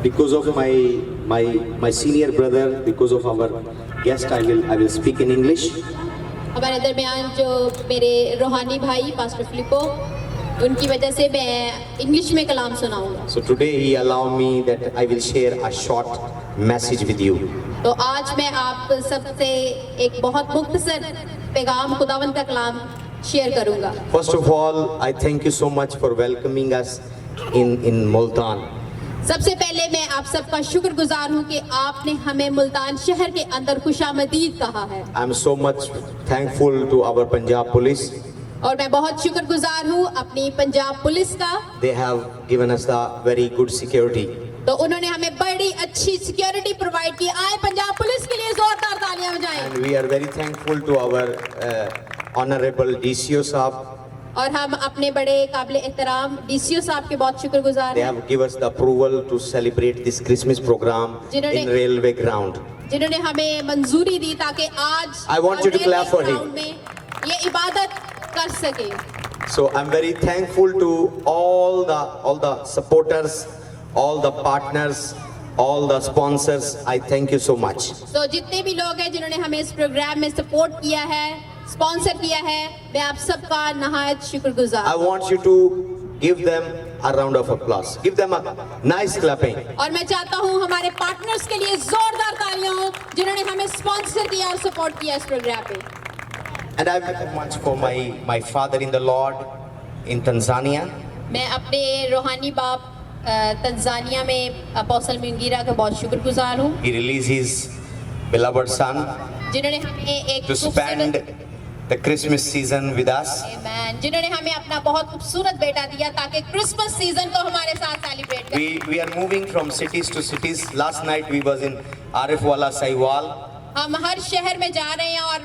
because of my senior brother, because of our guest, I will speak in English. हमारे दरमियान जो मेरे रूहानी भाई पास्टर फिलिपो, उनकी वजह से मैं इंग्लिश में कलाम सुनाऊंगा. So today he allowed me that I will share a short message with you. तो आज मैं आप सबसे एक बहुत मुख्तसर पैगाम खुदावंद का कलाम शेयर करूंगा. First of all, I thank you so much for welcoming us in Multan. सबसे पहले मैं आप सबका शुक्रगुजार हूं कि आपने हमें मुल्तान शहर के अंदर खुशामदीद कहा है. I am so much thankful to our Punjab police. और मैं बहुत शुक्रगुजार हूं अपनी पंजाब पुलिस का. They have given us the very good security. तो उन्होंने हमें बड़ी अच्छी सिक्योरिटी प्रोवाइड की. आए पंजाब पुलिस के लिए जोरदार तालियां बजाएं. And we are very thankful to our honorable DCO साहब. और हम अपने बड़े काबिल एहतराम डीसीओ साहब के बहुत शुक्रगुजार They हैं. have given us the approval to celebrate this Christmas program in railway ground. जिन्होंने हमें मंजूरी दी ताकि आज I want you to clap for him. Ground में ये इबादत कर सके. So I'm very thankful to all the supporters, all the partners, all the sponsors. I thank you so much. तो जितने भी लोग हैं जिन्होंने हमें इस प्रोग्राम में सपोर्ट किया है, स्पॉन्सर किया है, मैं आप सबका नहायत शुक्रगुजार. I want you to give them a round of applause. Give them a nice clapping. और मैं चाहता हूँ हमारे पार्टनर्स के लिए जोरदार तालियां हो जिन्होंने हमें स्पॉन्सर किया और सपोर्ट किया इस प्रोग्राम पे. And I very much for my father in the Lord in Tanzania. मैं अपने रूहानी बाप तंजानिया में अपोस्टल मुंगीरा का बहुत शुक्रगुजार हूँ He released his beloved son जिन्होंने हमें एक to spend the Christmas season with us. Amen. जिन्होंने हमें अपना बहुत खूबसूरत बेटा दिया ताकि क्रिसमस सीजन को हमारे साथ सेलिब्रेट करें. We are moving from cities to cities. Last night we was in Arifwala, Sahiwal. हम हर शहर में जा रहे हैं और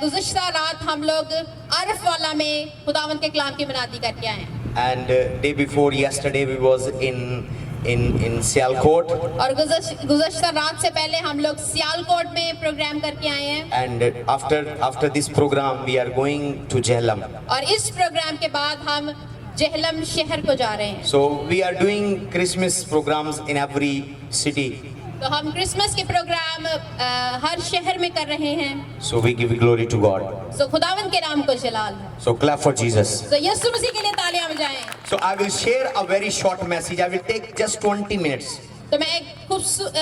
गुज़श्ता रात हम लोग आरिफवाला में खुदावंद के कलाम की मनादी करके आए हैं. And day before yesterday we was in Sialkot. और गुज़श्ता रात से पहले हम लोग सियालकोट में प्रोग्राम करके आए हैं. And after this program we are going to Jhelum. और इस प्रोग्राम के बाद हम जहलम शहर को जा रहे हैं. So we are doing Christmas programs in every city. तो हम क्रिसमस के प्रोग्राम हर शहर में कर रहे हैं. So we give glory to God. तो खुदावंद के नाम को जलाल. So clap for Jesus. तो यीशु मसीह के लिए तालियां बजाएं. So I will share a very short message. I will take just 20 minutes. तो मैं एक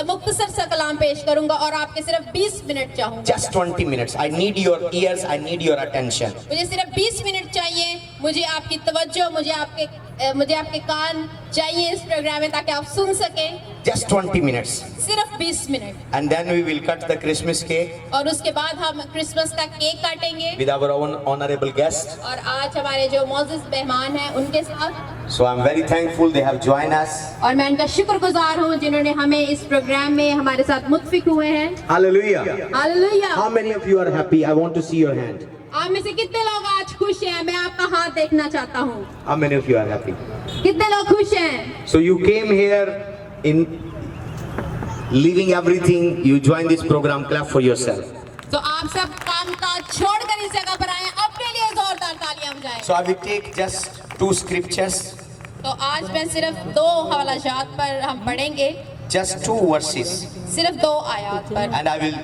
मुख्तसर सा कलाम पेश करूंगा और आपके सिर्फ 20 मिनट चाहूंगा. Just 20 minutes. I need your ears. I need your attention. मुझे सिर्फ 20 मिनट चाहिए. मुझे आपकी तवज्जो, मुझे आपके कान चाहिए इस प्रोग्राम में ताकि आप सुन सकें. Just 20 minutes. सिर्फ 20 minute. And then we will cut the Christmas cake और उसके बाद हम क्रिसमस का केक काटेंगे. with our own honorable guest. और आज हमारे जो मौजूद मेहमान हैं उनके साथ. So I'm very thankful they have joined us. और मैं उनका शुक्रगुजार हूँ जिन्होंने हमें इस प्रोग्राम में हमारे साथ मुत्फिक हुए हैं. Hallelujah. Hallelujah. How many of you are happy? I want to see your hand. आप में से कितने लोग आज खुश हैं? मैं आपका हाथ देखना चाहता हूँ. How many of you are happy? कितने लोग खुश हैं? So you came here in leaving everything. You joined this program. Clap for yourself. तो आप सब काम काज छोड़कर इस जगह पर आए. अपने लिए जोरदार तालियां बजाएं. So I will take just 2 scriptures. तो आज मैं सिर्फ 2 हवालाजात पर हम पढ़ेंगे. Just 2 verses. सिर्फ 2 आयत पर. And I will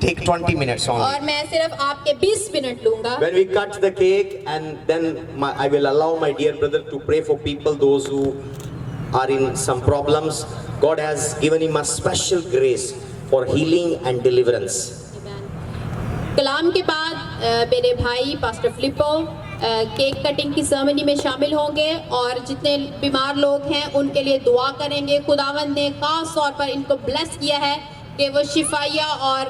take 20 minutes only. और मैं सिर्फ आपके 20 मिनट लूंगा. When we cut the cake, and then I will allow my dear brother to pray for people, those who are in some problems. God has given him a special grace for healing and deliverance. कलाम के बाद मेरे भाई pastor Filippo cake cutting की ceremony में शामिल होंगे और जितने बीमार लोग हैं उनके लिए दुआ करेंगे. खुदावंद ने खास तौर पर इनको ब्लेस किया है कि वो शिफाया और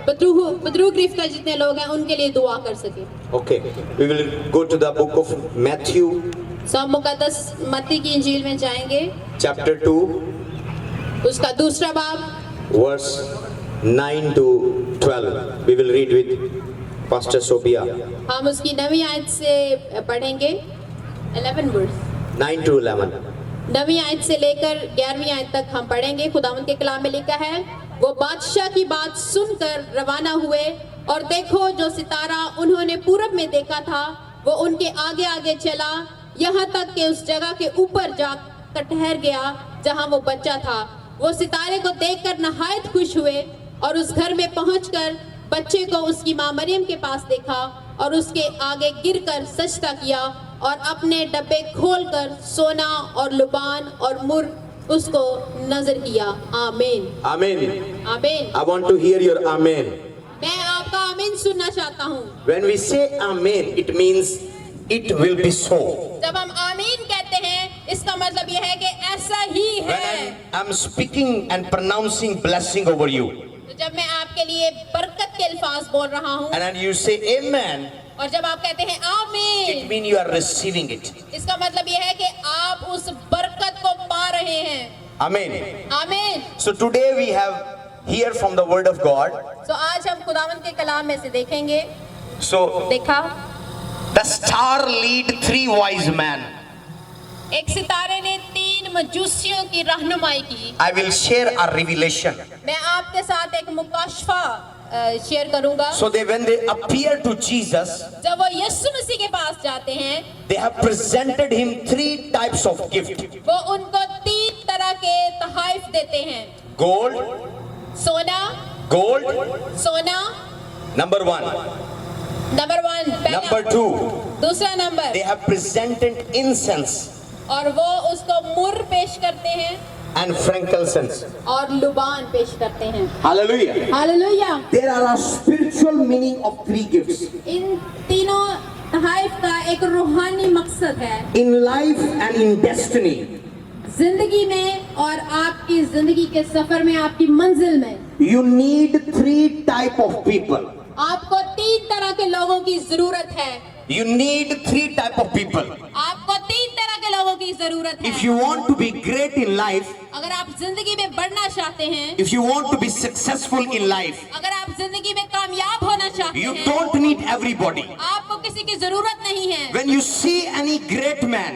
बदरू गिरफ्तार जितने लोग हैं उनके लिए दुआ कर सके. Okay, we will go to the book of Matthew. हम मुकद्दस मत्ती की इंजील में जाएंगे. Chapter 2, उसका दूसरा बाब verse 9 to 12. We will read with Pastor Sophia. हम उसकी 9वीं आयत से पढ़ेंगे. 11 वर्स. 9 to 11. 9वीं आयत से लेकर 11वीं आयत तक हम पढ़ेंगे. खुदावंद के कलाम में लिखा है, वो बादशाह की बात सुनकर रवाना हुए और देखो जो सितारा उन्होंने पूरब में देखा था वो उनके आगे आगे चला यहाँ तक कि उस जगह के ऊपर जाकर ठहर गया जहां वो बच्चा था। वो सितारे को देखकर नहायत खुश हुए और उस घर में पहुंचकर बच्चे को उसकी मां मरियम के पास देखा और उसके आगे गिरकर सजदा किया और अपने डब्बे खोलकर सोना और लुबान और मुर उसको नजर किया। आमीन Amen. आमीन। I want to hear your amen. मैं आपका आमीन सुनना चाहता हूँ। When we say amen, it means it will be so. जब हम आमीन कहते हैं इसका मतलब यह है कि ऐसा ही When है। I'm speaking and pronouncing blessing over you, तो जब मैं आपके लिए बरकत के अल्फाज बोल रहा हूँ and then you say amen, और जब आप कहते हैं it आमीन, means you are receiving it. इसका मतलब यह है कि आप उस बरकत को पा रहे हैं। Amen. आमीन। So today we have hear from the word of God. तो आज हम खुदावंद के कलाम में से देखेंगे। So देखा the star lead 3 wise men. एक सितारे ने 3 मजूसियों की रहनुमाई की। I will share a revelation. मैं आपके साथ एक मुकाशफा शेयर करूंगा। So when they appear to Jesus, जब वो यीशु मसीह के पास जाते हैं they have presented him 3 types of gift. वो उनको 3 तरह के तोहफे देते हैं। Gold, सोना, सोना number 1. नंबर 1 पहला। Number 2, दूसरा number they have presented incense और वो उसको मुर पेश करते हैं and frankincense. और लुबान पेश करते हैं। Hallelujah. Hallelujah. There are a spiritual meaning of 3 gifts. इन तीनों तोहफे का एक रूहानी मकसद है In life and in destiny, जिंदगी में और आपकी जिंदगी के सफर में, आपकी मंजिल में you need 3 type of people. आपको 3 तरह के लोगों की जरूरत है। You need 3 type of people. आपको 3 तरह के लोगों की जरूरत है। If you want to be great in life, अगर आप जिंदगी में बढ़ना चाहते हैं, if you want to be successful in life, अगर आप जिंदगी में कामयाब होना चाहते you हैं, don't need everybody. आपको किसी की जरूरत नहीं है। When you see any great man,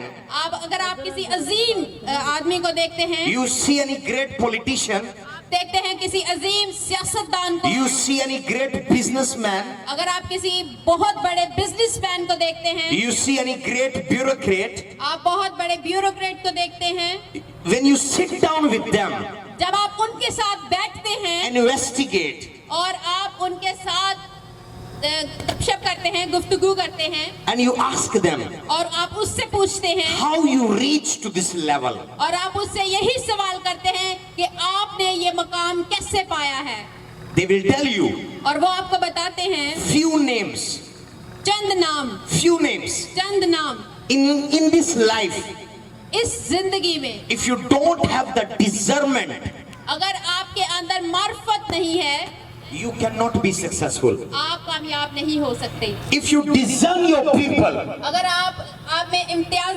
अगर आप किसी अजीम आदमी को देखते हैं, you see any great politician, आप देखते हैं किसी अजीम सियासतदान को, you see any great businessman, अगर आप किसी बहुत बड़े बिजनेसमैन को देखते हैं, you see any great bureaucrat, आप बहुत बड़े ब्यूरोक्रेट को देखते हैं, when you sit down with them, जब आप उनके साथ बैठते हैं investigate, और आप उनके साथ गपशप करते हैं, गुफ्तगू करते हैं and you ask them और आप उससे पूछते हैं how you reach to this level, और आप उससे यही सवाल करते हैं कि आपने ये मकाम कैसे पाया है, they will tell you और वो आपको बताते हैं few names, चंद नाम, चंद नाम। in this life. इस जिंदगी में If you don't have the discernment, अगर आपके अंदर मार्फत नहीं है, you cannot be successful. आप कामयाब नहीं हो सकते। If you discern your people, अगर आप में इम्तियाज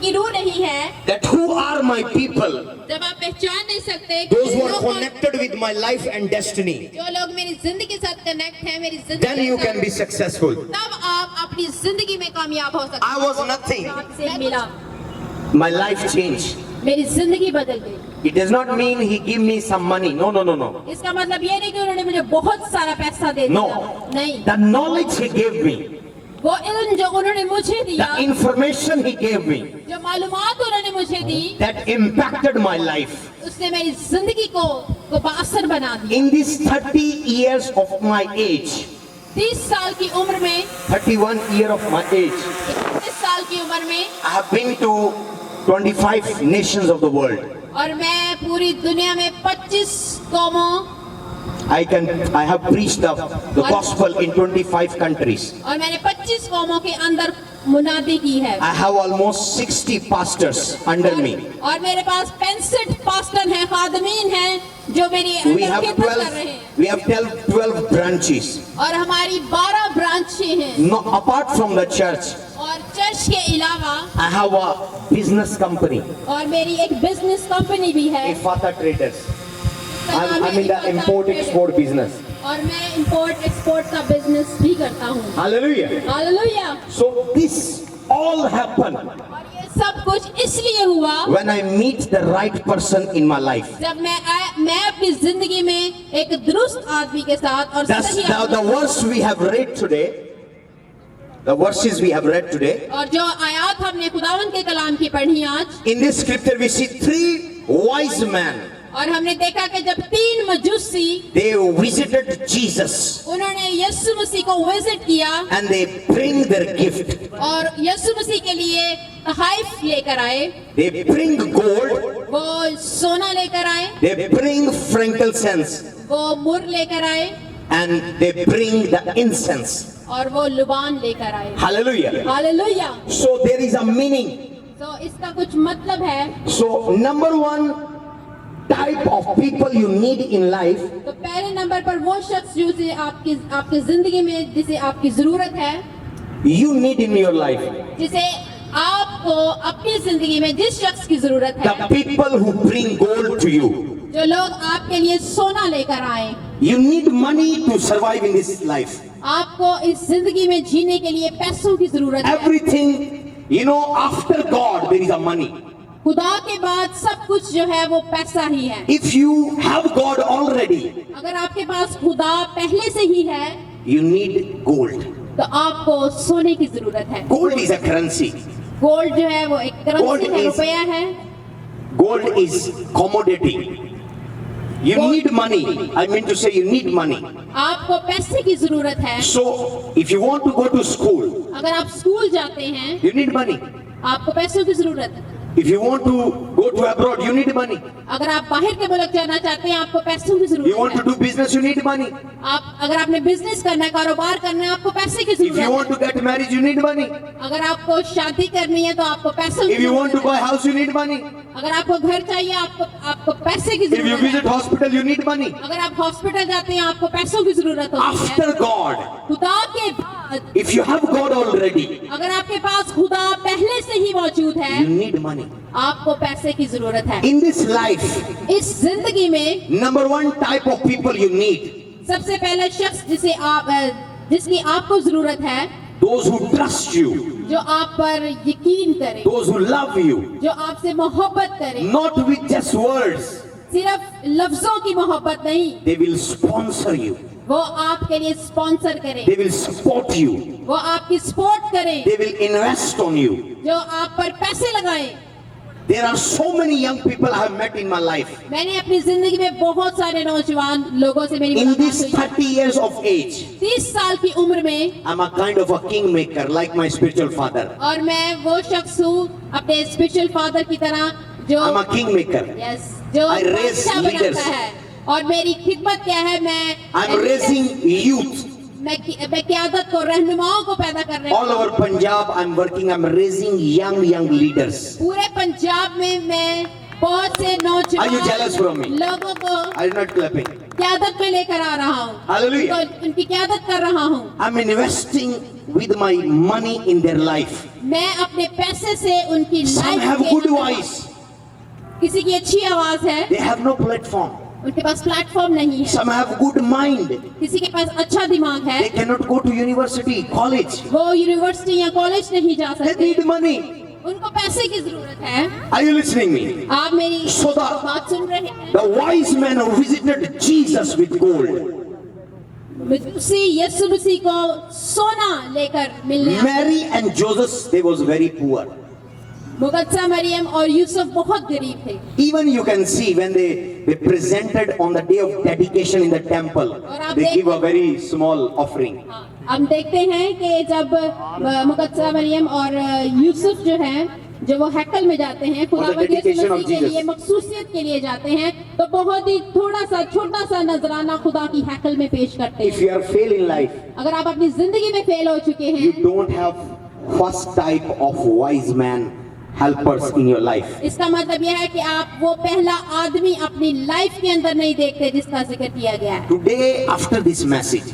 की रूह नहीं है, that who are my people, जब आप पहचान नहीं सकते कि those who are लोग कौन- connected with my life and destiny, जो लोग मेरी जिंदगी के साथ कनेक्ट हैं, मेरी जिंदगी then you के can साथ- be successful. तब आप अपनी जिंदगी में कामयाब हो सकते I was nothing. हैं। आपसे मिला, My life changed. मेरी जिंदगी बदल गई। It does not mean he give me some money. No. इसका मतलब ये नहीं कि उन्होंने मुझे बहुत सारा पैसा दे दिया। No. नहीं, The knowledge he gave me, वो इल्म जो उन्होंने मुझे दिया, the information he gave me, जो मालूमात उन्होंने मुझे दी, that impacted my life. उसने मेरी जिंदगी को बाअसर बना दिया। In these 30 years of my age, 30 साल की उम्र में, 31 year of my age, 31 साल की उम्र में, I have been to 25 nations of the world. और मैं पूरी दुनिया में 25 कौमों I have preached the gospel in 25 countries. और मैंने 25 कौमों के अंदर मुनादी की है। I have almost 60 pastors under me. और मेरे पास 65 पास्टर हैं, खादमीन हैं जो मेरी We अंदर have खिदमत कर रहे हैं। 12 branches. और हमारी 12 ब्रांचें हैं। No, apart from the church, और चर्च के अलावा I have a business company, और मेरी एक बिजनेस कंपनी भी है। Ifata Traders. उसका नाम I'm है in the इफाता import-export business. और मैं इंपोर्ट एक्सपोर्ट का बिजनेस भी करता हूँ। Hallelujah. Hallelujah. So this all happened और ये सब कुछ इसलिए हुआ when I meet the right person in my life. जब मैं अपनी जिंदगी में एक दुरुस्त आदमी के साथ और That's सही the आदमी verse we have read today. The verses we have read today. और जो आयात हमने खुदावंद के कलाम की पढ़ी आज, In this scripture we see 3 wise men, और हमने देखा कि जब 3 मजूसी they visited Jesus उन्होंने यीशु मसीह को विजिट किया and they bring their gift. और यीशु मसीह के लिए तोहफे लेकर आए, They bring gold, वो सोना लेकर आए, they bring frankincense, वो मुर लेकर आए and they bring the incense. और वो लुबान लेकर आए। Hallelujah. Hallelujah. So there is a meaning. तो इसका कुछ मतलब है। So number one type of people you need in life तो पहले नंबर पर वो शख्स जिसे आपकी जिंदगी में जिसे आपकी जरूरत है, you need in your life. जिसे आपको अपनी जिंदगी में जिस शख्स की जरूरत है, The people who bring gold to you. जो लोग आपके लिए सोना लेकर आए। You need money to survive in this life. आपको इस जिंदगी में जीने के लिए पैसों की जरूरत है। Everything, you know, after God there is a money. खुदा के बाद सब कुछ जो है वो पैसा ही है। If you have God already, अगर आपके पास खुदा पहले से ही है, you need gold. तो आपको सोने की जरूरत है। Gold is a currency. Gold जो है वो एक करेंसी Gold है, is- रुपया है। Gold is commodity. You need money. I mean to say you need money. आपको पैसे की जरूरत है। So if you want to go to school, अगर आप स्कूल जाते हैं, you need money. आपको पैसों की जरूरत है। If you want to go to abroad, you need money. अगर आप बाहर के मुल्क जाना चाहते हैं, आपको पैसों की You जरूरत want to है। do business, you need money. आप अगर आपने बिजनेस करना है, कारोबार करना है, आपको पैसे की If you जरूरत want है। to get married, you need money. अगर आपको शादी करनी है तो आपको पैसों की If you want to जरूरत buy है। house, you need money. अगर आपको घर चाहिए, आपको पैसे की If you जरूरत visit है। hospital, you need money. अगर आप हॉस्पिटल जाते हैं, आपको पैसों की जरूरत होती है। After God, खुदा के बाद if you have God already, अगर आपके पास खुदा पहले से ही मौजूद है, you need money. आपको पैसे की जरूरत है। In this life, इस जिंदगी में number one type of people you need, सबसे पहला शख्स जिसकी आपको जरूरत है, those who trust you, जो आप पर यकीन करे, those who love you, जो आपसे मोहब्बत करे, not with just words, सिर्फ लफ्जों की मोहब्बत नहीं, they will sponsor you, वो आपके लिए स्पॉन्सर करे, they will support you, वो आपकी सपोर्ट करे, they will invest on you. जो आप पर पैसे लगाए। There are so many young people I have met in my life. मैंने अपनी जिंदगी में बहुत सारे नौजवान लोगों से मेरी In मुलाकात this हुई। 30 years of age, 30 साल की उम्र में, I'm a kind of a kingmaker like my spiritual father. और मैं वो शख्स हूँ अपने स्पिरिचुअल फादर की तरह जो I'm a kingmaker. यस जो I raise बादशाह leaders. बनाता है। और मेरी खिदमत क्या है, I'm raising youth. मैं क़यादत को, रहनुमाओं को पैदा कर रही All हूँ। over Punjab, I'm working. I'm raising young leaders. पूरे पंजाब में मैं बहुत से Are you jealous from me? नौजवान लोगों को I'm not clapping. क़यादत में लेकर आ रहा हूँ। Hallelujah. उनकी क़यादत कर रहा हूँ। I'm investing with my money in their life. मैं अपने पैसे से उनकी Some लाइफ have के good अंदर- voice. किसी की अच्छी आवाज है, They have no platform. उनके पास प्लेटफॉर्म नहीं है। Some have good mind. किसी के पास अच्छा दिमाग है, They cannot go to university, college. वो यूनिवर्सिटी या कॉलेज नहीं जा They सकते। need money. उनको पैसे की जरूरत है। Are you listening me? आप मेरी So the- बात सुन रहे हैं। The wise men who visited Jesus with gold. मसीह यीशु मसीह को सोना लेकर मिलने आए। Mary and Joseph, they was very poor. मुकद्दसा Maryam और यूसुफ बहुत गरीब थे। Even you can see when they presented on the day of dedication in the temple, they give a very small offering. हाँ, हम देखते हैं कि जब मुकद्दसा मरियम और यूसुफ जो हैं, जो वो हैकल में जाते हैं, खुदावंद यीशु dedication of मसीह के Jesus. लिए मखसूसियत के लिए जाते हैं, तो बहुत ही थोड़ा सा छोटा सा नजराना खुदा की हैकल में पेश करते If हैं। you are fail in life, अगर आप अपनी जिंदगी में फेल हो चुके you हैं, don't have first type of wise man helpers in your life. इसका मतलब यह है कि आप वो पहला आदमी अपनी लाइफ के अंदर नहीं देखते जिसका जिक्र किया गया है। Today, after this message,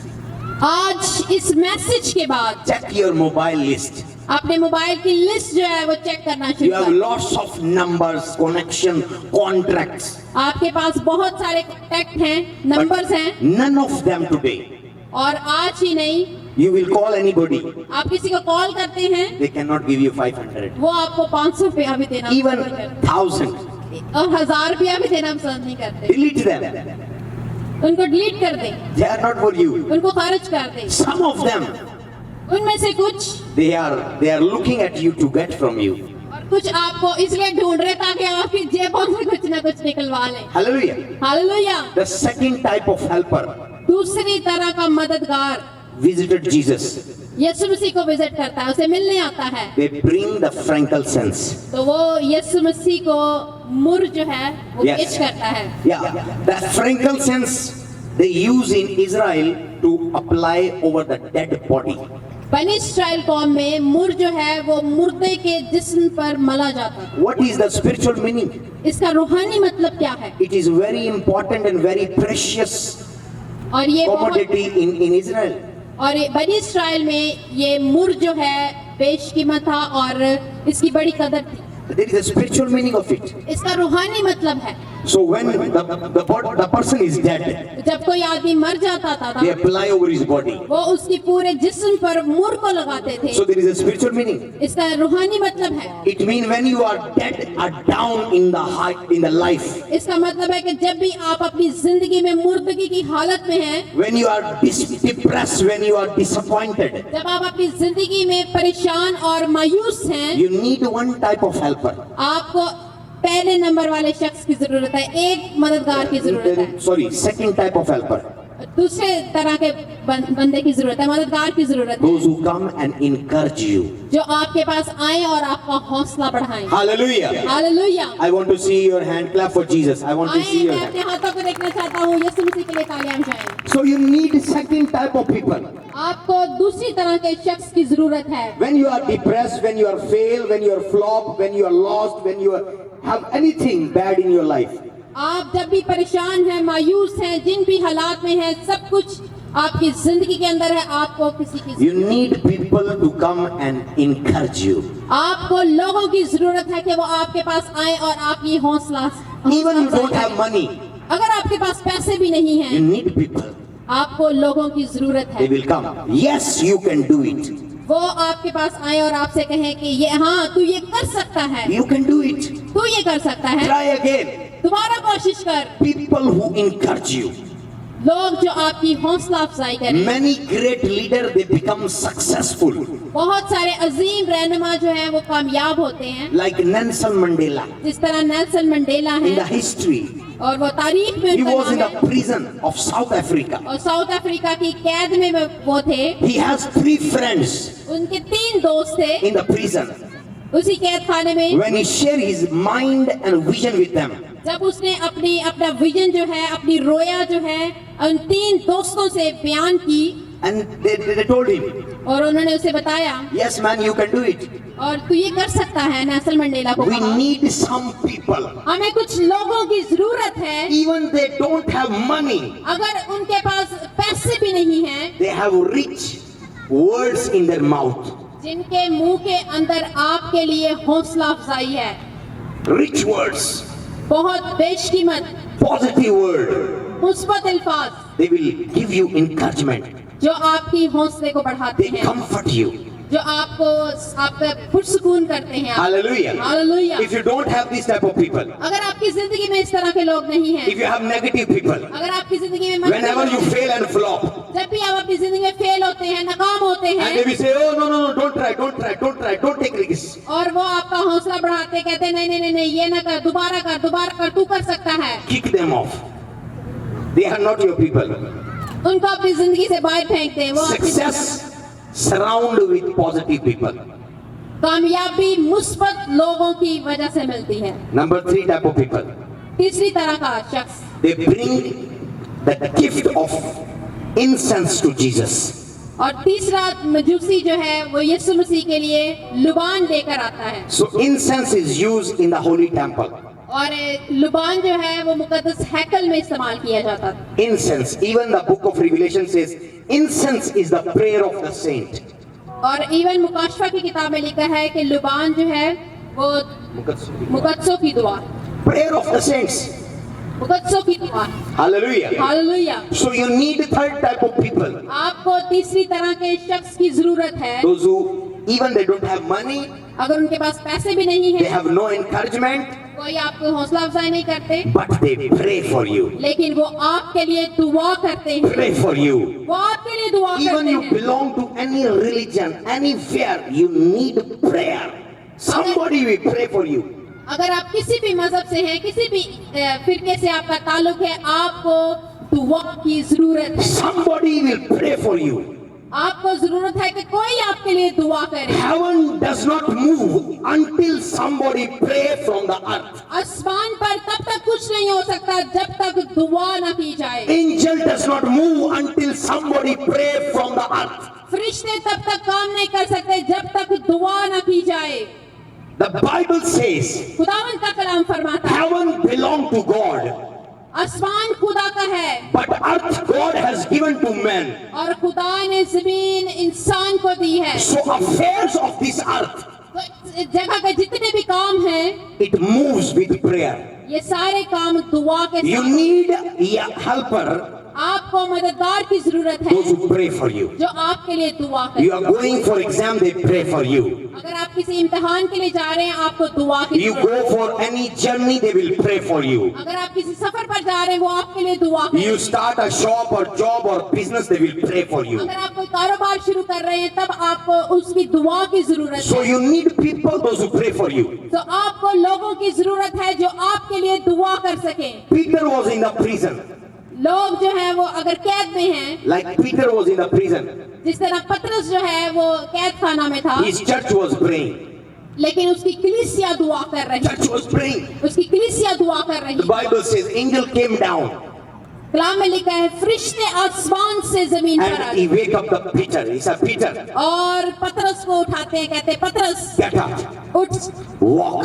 आज इस मैसेज के बाद check your mobile list. अपने मोबाइल की लिस्ट जो है वो चेक करना You शुरू have करें। lots of numbers, connection, contracts. आपके पास बहुत सारे कॉन्टैक्ट हैं, नंबर्स हैं, None of them today. और आज ही नहीं, You will call anybody. आप किसी को कॉल करते हैं, They cannot give you 500. वो आपको 500 रुपया भी देना Even पसंद नहीं करते, 1000. और 1000 रुपया भी देना पसंद नहीं करते। Delete them. उनको डिलीट कर दें, They are not for you. उनको खारिज कर दें। Some of them, उनमें से कुछ they are looking at you to get from you. और कुछ आपको इसलिए ढूंढ रहे ताकि आपकी जेबों से कुछ ना कुछ निकलवा लें। Hallelujah. Hallelujah. The second type of helper दूसरी तरह का मददगार visited Jesus. यीशु मसीह को विजिट करता है, उसे मिलने आता है। They bring the frankincense. तो वो यीशु मसीह को मुर जो है वो Yes. पेश करता है। Yeah, the frankincense they use in Israel to apply over the dead body. बनी इस्राएल कौम में मुर जो है वो मुर्दे के जिस्म पर मला जाता है। What is the spiritual meaning? इसका रूहानी मतलब क्या है? It is very important and very precious और ये बहुत commodity in Israel. और ये बनी इस्राएल में ये मुर जो है बेशकीमत था और इसकी बड़ी कदर थी। There is a spiritual meaning of it. इसका रूहानी मतलब है So when the person is dead, जब कोई आदमी मर जाता था they apply over his body. वो उसकी पूरे जिस्म पर मुर को लगाते थे। So there is a spiritual meaning. इसका रूहानी मतलब है, It means when you are dead or down in the life, इसका मतलब है कि जब भी आप अपनी जिंदगी में मुर्दगी की हालत में हैं, when you are depressed, when you are disappointed, जब आप अपनी जिंदगी में परेशान और मायूस हैं, you need one type of helper. आपको पहले नंबर वाले शख्स की जरूरत है, एक मददगार की जरूरत है। Sorry, second type of helper. दूसरे तरह के बंदे की जरूरत है, मददगार की जरूरत है, Those who come and encourage you. जो आपके पास आए और आपका हौसला बढ़ाएं। Hallelujah. Hallelujah. I want to see your hand. Clap for Jesus. I want to see आए, your मैं hand. अपने हाथों को देखना चाहता हूँ, यीशु मसीह के लिए तालियां बजाएं। So you need second type of people. आपको दूसरी तरह के शख्स की जरूरत है। When you are depressed, when you are failed, when you are flopped, when you are lost, when you have anything bad in your life, आप जब भी परेशान हैं, मायूस हैं, जिन भी हालात में हैं, सब कुछ आपकी जिंदगी के अंदर है, आपको किसी की you need people to come and encourage you. आपको लोगों की जरूरत है कि वो आपके पास आए और आपकी हौसला Even you don't have money, अगर आपके पास पैसे भी नहीं you हैं, need people. आपको लोगों की जरूरत They है। will come. Yes, you can do it. वो आपके पास आए और आपसे कहें कि ये हाँ तू ये कर सकता है, You can do it. तू ये कर सकता है, Try again. दोबारा कोशिश कर। People who encourage you. लोग जो आपकी हौसला अफजाई करें। Many great leaders, they become successful. बहुत सारे अजीम रहनुमा जो हैं वो कामयाब होते हैं, Like Nelson Mandela जिस तरह नेल्सन मंडेला in the है history. और वो तारीख में He उनका was in नाम the है। prison of South Africa. और साउथ अफ्रीका की कैद में वो थे। He has 3 friends उनके 3 दोस्त थे in the prison. उसी कैद खाने में। When he shared his mind and vision with them, जब उसने अपना विजन जो है, अपनी रोया जो है उन 3 दोस्तों से बयान की and they told him, और उन्होंने उसे बताया yes man, you can do it. और तू ये कर सकता है। नेल्सन मंडेला को We कहा, need some people. हमें कुछ लोगों की जरूरत है, Even they don't have money, अगर उनके पास पैसे भी नहीं हैं, they have rich words in their mouth. जिनके मुंह के अंदर आपके लिए हौसला अफजाई है, Rich words, बहुत बेशकीमत positive word. मुस्बत अल्फाज They will give you encouragement. जो आपकी हौसले को बढ़ाते They हैं, comfort you. जो आपको आपका पुरसुकून करते हैं। Hallelujah. Hallelujah. If you don't have this type of people, अगर आपकी जिंदगी में इस तरह के लोग नहीं हैं, if you have negative people, अगर आपकी जिंदगी में whenever you fail and flop, जब भी आप अपनी जिंदगी में फेल होते हैं, नाकाम होते and they हैं, will say, oh no, don't try, don't take risks. और वो आपका हौसला बढ़ाते कहते हैं नहीं ये ना कर, दोबारा कर, तू कर सकता है, Kick them off. They are not your people. उनको अपनी जिंदगी से बाहर फेंक दें। वो आपकी Success surround with positive people. कामयाबी मुस्बत लोगों की वजह से मिलती है। Number 3 type of people. तीसरी तरह का शख्स, They bring the gift of incense to Jesus. और तीसरा मजूसी जो है वो यीशु मसीह के लिए लुबान लेकर आता है। So incense is used in the holy temple. और लुबान जो है वो मुकद्दस हैकल में इस्तेमाल किया जाता था। Incense, even the book of Revelation says, incense is the prayer of the saint. और इवन मुकाशफा की किताब में लिखा है कि लुबान जो है वो मुकद्दसों की दुआ, Prayer of the saints. मुकद्दसों की दुआ। Hallelujah. Hallelujah. So you need third type of people. आपको तीसरी तरह के शख्स की जरूरत है। Those who even they don't have money, अगर उनके पास पैसे भी नहीं they है, have no encouragement, कोई आपको हौसला अफजाई नहीं करते, but they pray for you. लेकिन वो आपके लिए दुआ करते हैं। Pray for you. वो आपके लिए दुआ Even करते you हैं। belong to any religion, any faith, you need prayer. Somebody will pray for you. अगर आप किसी भी मजहब से हैं, किसी भी फिरके से आपका ताल्लुक है, आपको दुआ की जरूरत है। Somebody will pray for you. आपको जरूरत है कि कोई आपके लिए दुआ करे। Heaven does not move until somebody pray from the earth. आसमान पर तब तक कुछ नहीं हो सकता जब तक दुआ न की जाए। Angel does not move until somebody pray from the earth. फरिश्ते तब तक काम नहीं कर सकते जब तक दुआ न की जाए। The Bible says खुदावंद का कलाम फरमाता है, heaven belongs to God, आसमान खुदा का है but earth God has given to man. और खुदा ने जमीन इंसान को दी है। So affairs of this earth, तो इस जगह के जितने भी काम हैं, it moves with prayer. ये सारे काम दुआ के You साथ। need a helper, आपको मददगार की जरूरत है those who pray for you. जो आपके लिए दुआ You करे। are going for exam, they pray for you. अगर आप किसी इम्तिहान के लिए जा रहे हैं, आपको दुआ की You जरूरत go for any journey, they will pray for you. है। अगर आप किसी सफर पर जा रहे हैं, वो आपके लिए दुआ You करें। start a shop or job or business, they will pray for you. अगर आप कोई कारोबार शुरू कर रहे हैं, तब आपको उसकी दुआ की जरूरत So है। you need people, those who pray for you. तो आपको लोगों की जरूरत है जो आपके लिए दुआ कर सकें। Peter was in the prison. लोग जो है वो अगर कैद में हैं, Like Peter was in the prison. जिस तरह पतरस जो है वो कैद खाना में था, His church was praying. लेकिन उसकी कलीसिया दुआ कर रही, Church was praying. उसकी कलीसिया दुआ कर The रही। Bible says angel came down कलाम में लिखा है, फरिश्ते आसमान से जमीन पर and he आए wake up the Peter. He said, Peter, और पतरस को उठाते हैं, कहते हैं, पतरस get up, उठ, walk.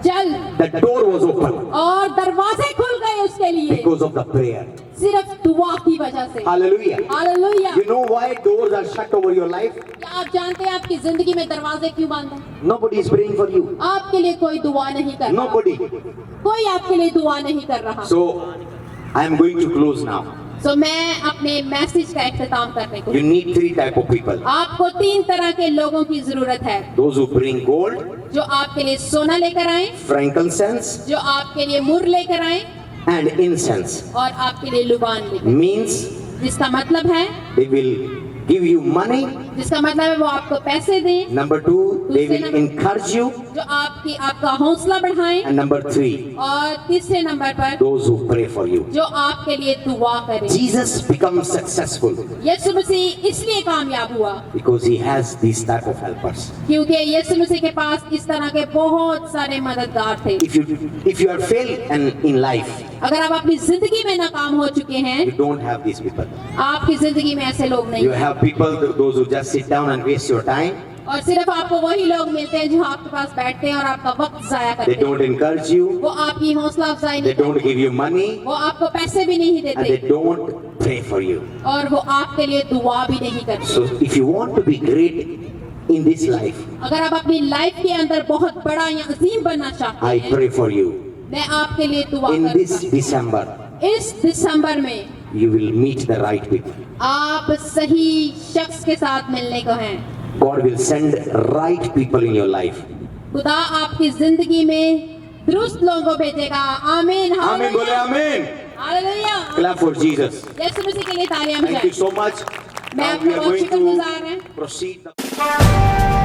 चल। The door was open और दरवाजे खुल गए उसके लिए, because of the prayer. सिर्फ दुआ की वजह से। Hallelujah. Hallelujah. You know why doors are shut over your life? क्या आप जानते हैं आपकी जिंदगी में दरवाजे क्यों बंद हैं? Nobody is praying for you. आपके लिए कोई दुआ नहीं कर रहा। Nobody. कोई आपके लिए दुआ नहीं कर रहा। So I am going to close now. तो मैं अपने मैसेज का इख्तिताम करने को, You need three type of people. आपको 3 तरह के लोगों की जरूरत है। Those who bring gold, जो आपके लिए सोना लेकर आए, frankincense, जो आपके लिए मुर लेकर आए and incense. और आपके लिए लुबान लेकर, Means जिसका मतलब है, they will give you money. जिसका मतलब है वो आपको पैसे दें, Number 2, they will encourage you. जो आपका हौसला बढ़ाएं, And number 3, और तीसरे नंबर पर those who pray for you. जो आपके लिए दुआ करें। Jesus becomes successful यीशु मसीह इसलिए कामयाब हुआ because he has these type of helpers. क्योंकि यीशु मसीह के पास इस तरह के बहुत सारे मददगार थे। If you are failed in life, अगर आप अपनी जिंदगी में नाकाम हो चुके हैं, you don't have these people. आपकी जिंदगी में ऐसे लोग नहीं You हैं। have people, those who just sit down and waste your time. और सिर्फ आपको वही लोग मिलते हैं जो आपके पास बैठते हैं और आपका वक्त जाया They करते don't हैं। encourage you. वो आपकी हौसला अफजाई They नहीं don't give you money. करते, वो आपको पैसे भी नहीं And they देते don't pray for you. और वो आपके लिए दुआ भी नहीं करते। So if you want to be great in this life, अगर आप अपनी लाइफ के अंदर बहुत बड़ा या अजीम बनना चाहते I हैं, pray for you. मैं आपके लिए दुआ In करता this हूं। December, इस दिसंबर में you will meet the right people. आप सही शख्स के साथ मिलने को हैं। God will send right people in your life. खुदा आपकी जिंदगी में दुरुस्त लोगों को भेजेगा। आमीन। Amen. बोले amen. Hallelujah. Clap for Jesus. यीशु मसीह के लिए तालियां Thank you बजाएं। so much. मैं Now आपका we are बहुत going शुक्रगुजार to हैं। proceed.